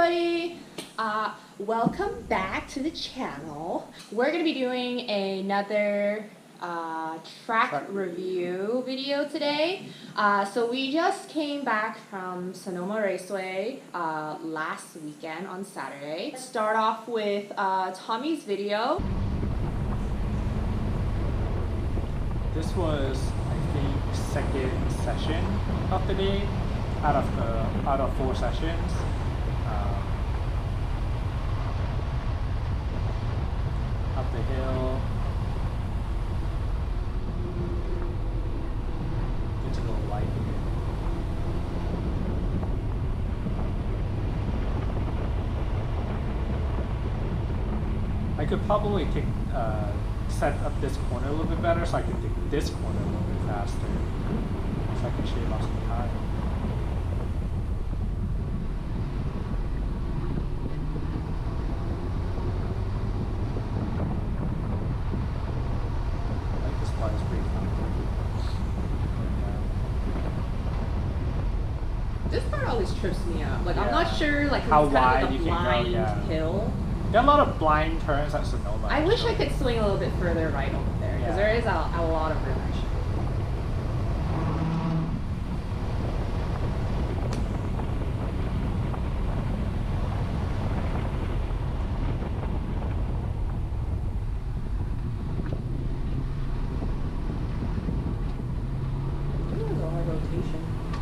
everybody! Welcome back to the channel. We're going to be doing another track review video today. So we just came back from Sonoma Raceway last weekend on Saturday. Let's start off with Tommy's video. This was, I think, second session of the day out of 4 sessions. Up the hill. It's a little light here. I could probably set up this corner a little bit better so I can take this corner a little bit faster. So I can shave off some time. I like this part, it's pretty fun. This part always trips me up. Like, Yeah. I'm not sure like How it's kind of wide like a you can go, blind yeah. hill. There are a lot of blind turns at Sonoma. I wish I actually. could swing a little bit further right over there because Yeah. there is a lot of room actually.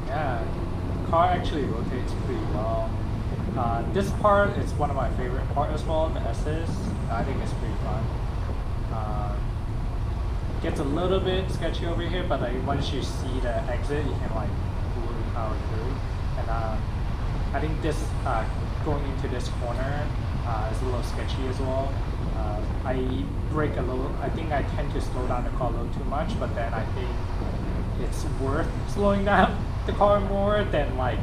Yeah, the car actually rotates pretty well. This part is one of my favorite part as well, the S's. I think it's pretty fun. Gets a little bit sketchy over here, but like once you see the exit, you can like really power through. And I think this going into this corner is a little sketchy as well. I brake a little. I think I tend to slow down the car a little too much, but then I think it's worth slowing down the car more than like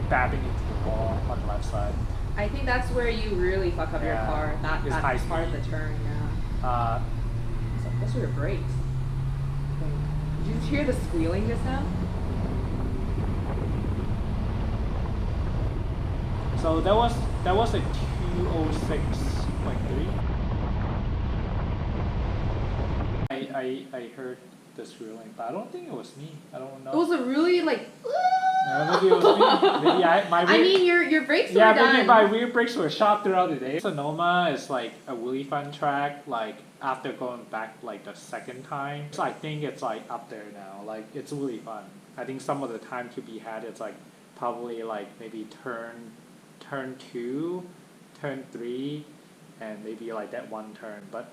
babbing into the wall on the left side. I think that's where you really fuck up your Yeah, car. That it's high part of speed. the turn, yeah. So those are your brakes. Did you hear the squealing just now? So that was a 206.3. I heard the squealing, but I don't think it was me. I don't know. It was a really like. Maybe it was me. Maybe my I mean, your brakes were yeah, done. maybe my rear brakes were shot throughout the day. Sonoma is like a really fun track. Like after going back like the second time, so I think it's like up there now. Like it's really fun. I think some of the time to be had, it's like probably like maybe turn 2, turn 3, and maybe like that one turn. But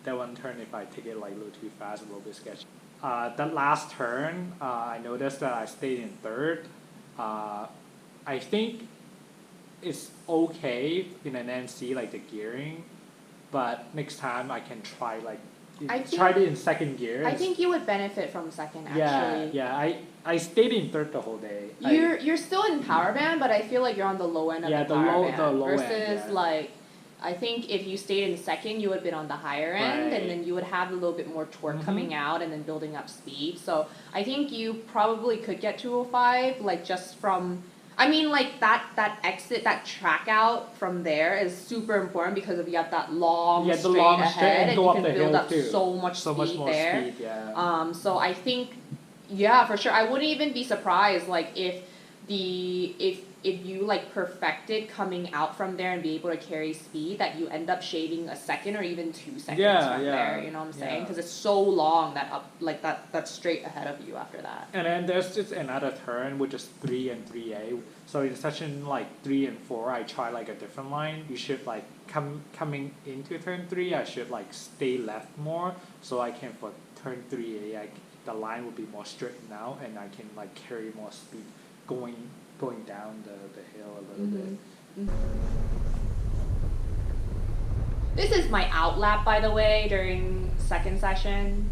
that one turn, if I take it like a little too fast, a little bit sketchy. That last turn, I noticed that I stayed in third. I think it's okay in an NC, like the gearing, but next time I can try like tried it in second gear. I think you would benefit from second actually. Yeah. I stayed in third the whole day. You're still in power band, but I feel like you're on the low end of the power band. The low versus end, yeah. like. I think if you stayed in second, you would have been on the higher end, Right. and then you would have a little bit more torque coming out and then building up speed. So I think you probably could get 205, like just from, I mean, like that exit, that track out from there is super important because if you have that long straight ahead, and you can build up so much speed there. Yeah. So I think, yeah, for sure. I wouldn't even be surprised, like if you like perfected coming out from there and be able to carry speed, that you end up shaving a second or even 2 seconds from there. You know what I'm saying? Because it's so long that up like that's straight ahead of you after that. And then there's just another turn which is 3 and 3A. So in session like 3 and 4, I try like a different line. You should like coming into turn 3, I should like stay left more, so I can for turn 3A, the line will be more straight now, and I can like carry more speed going down the hill a little bit. This is my out lap, by the way, during second session.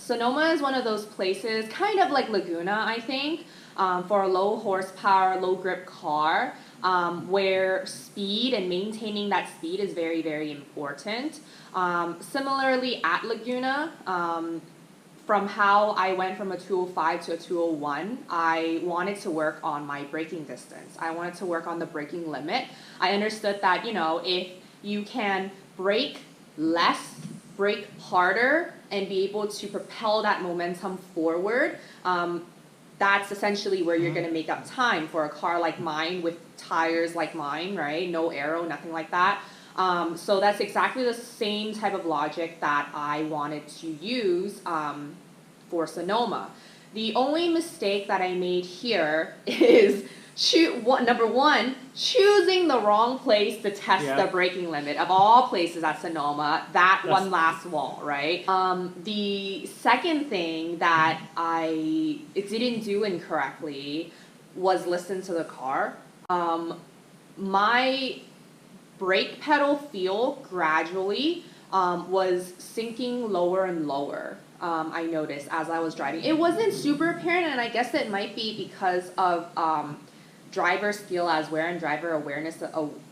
Sonoma is one of those places, kind of like Laguna, I think, for a low horsepower, low grip car, where speed and maintaining that speed is very, very important. Similarly, at Laguna, from how I went from a 205 to a 201, I wanted to work on my braking distance. I wanted to work on the braking limit. I understood that, you know, if you can brake less, brake harder, and be able to propel that momentum forward, that's essentially where you're going to make up time for a car like mine with tires like mine, right? No aero, nothing like that. So that's exactly the same type of logic that I wanted to use for Sonoma. The only mistake that I made here is number one, choosing the wrong place to test the braking limit. Of all places at Sonoma, that one last wall, right? The second thing that I didn't do incorrectly was listen to the car. My brake pedal feel gradually was sinking lower and lower. I noticed as I was driving. It wasn't super apparent, and I guess it might be because of driver skill as well and driver awareness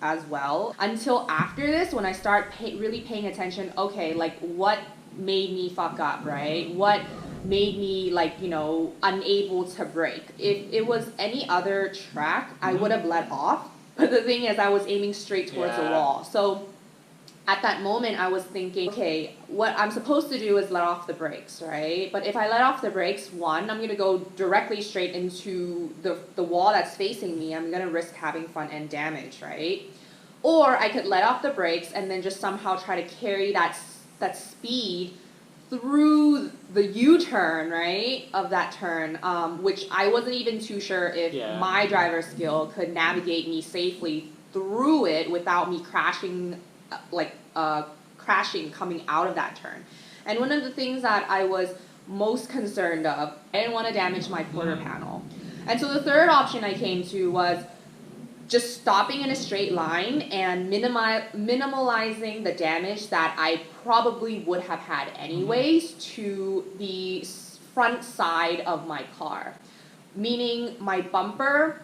as well. Until after this, when I start really paying attention, okay, like what made me fuck up, right? What made me, like, you know, unable to brake? If it was any other track, I would have let off. But the thing is, I was aiming straight towards the wall. So at that moment, I was thinking, okay, what I'm supposed to do is let off the brakes, right? But if I let off the brakes, one, I'm going to go directly straight into the wall that's facing me. I'm going to risk having front end damage, right? Or I could let off the brakes and then just somehow try to carry that speed through the U-turn, right, of that turn, which I wasn't even too sure if my driver skill could navigate me safely through it without me crashing coming out of that turn. And one of the things that I was most concerned of, I didn't want to damage my quarter panel. And so the third option I came to was just stopping in a straight line and minimalizing the damage that I probably would have had anyways to the front side of my car, meaning my bumper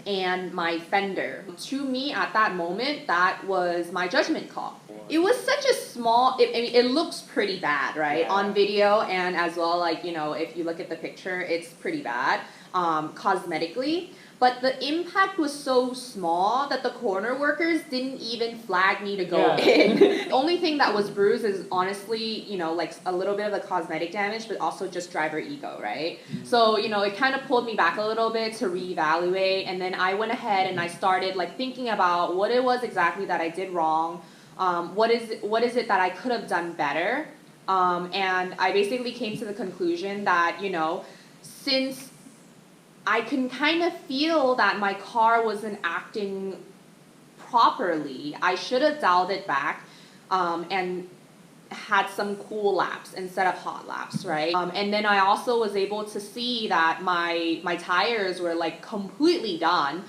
and my fender. To me, at that moment, that was my judgment call. It was such a small, I mean, it looks pretty bad, right? On video, and as well, like, you know, if you look at the picture, it's pretty bad, cosmetically. But the impact was so small that the corner workers didn't even flag me to go in. The only thing that was bruised is honestly, you know, like a little bit of the cosmetic damage, but also just driver ego, right? So, you know, it kind of pulled me back a little bit to reevaluate. And then I went ahead and I started like thinking about what it was exactly that I did wrong. What is it that I could have done better? And I basically came to the conclusion that, you know, since I can kind of feel that my car wasn't acting properly, I should have dialed it back and had some cool laps instead of hot laps, right? And then I also was able to see that my tires were like completely done.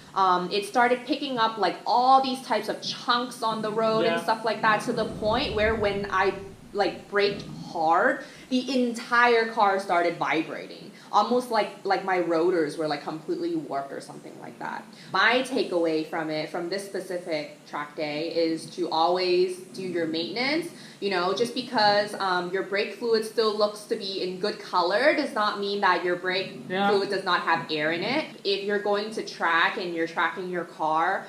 It started picking up like all these types of chunks on the road and stuff like that, to the point where when I like braked hard, the entire car started vibrating. Almost like my rotors were like completely warped or something like that. My takeaway from this specific track day is to always do your maintenance. You know, just because your brake fluid still looks to be in good color does not mean that your brake fluid does not have air in it. If you're going to track and you're tracking your car,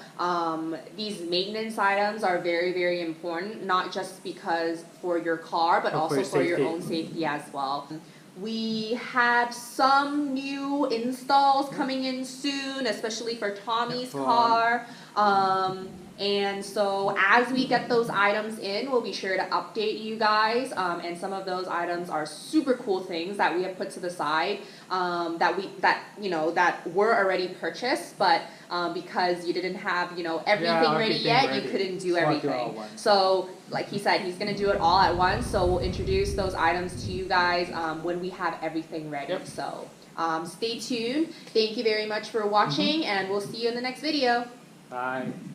these maintenance items are very, very important, not just because for your car, but also for your own safety as well. We have some new installs coming in soon, especially for Tommy's car. And so as we get those items in, we'll be sure to update you guys. And some of those items are super cool things that we have put to the side that were already purchased, but because you didn't have everything ready yet, you couldn't do everything. So like he said, he's gonna do it all at once. So we'll introduce those items to you guys when we have everything ready. So stay tuned. Thank you very much for watching, and we'll see you in the next video. Bye.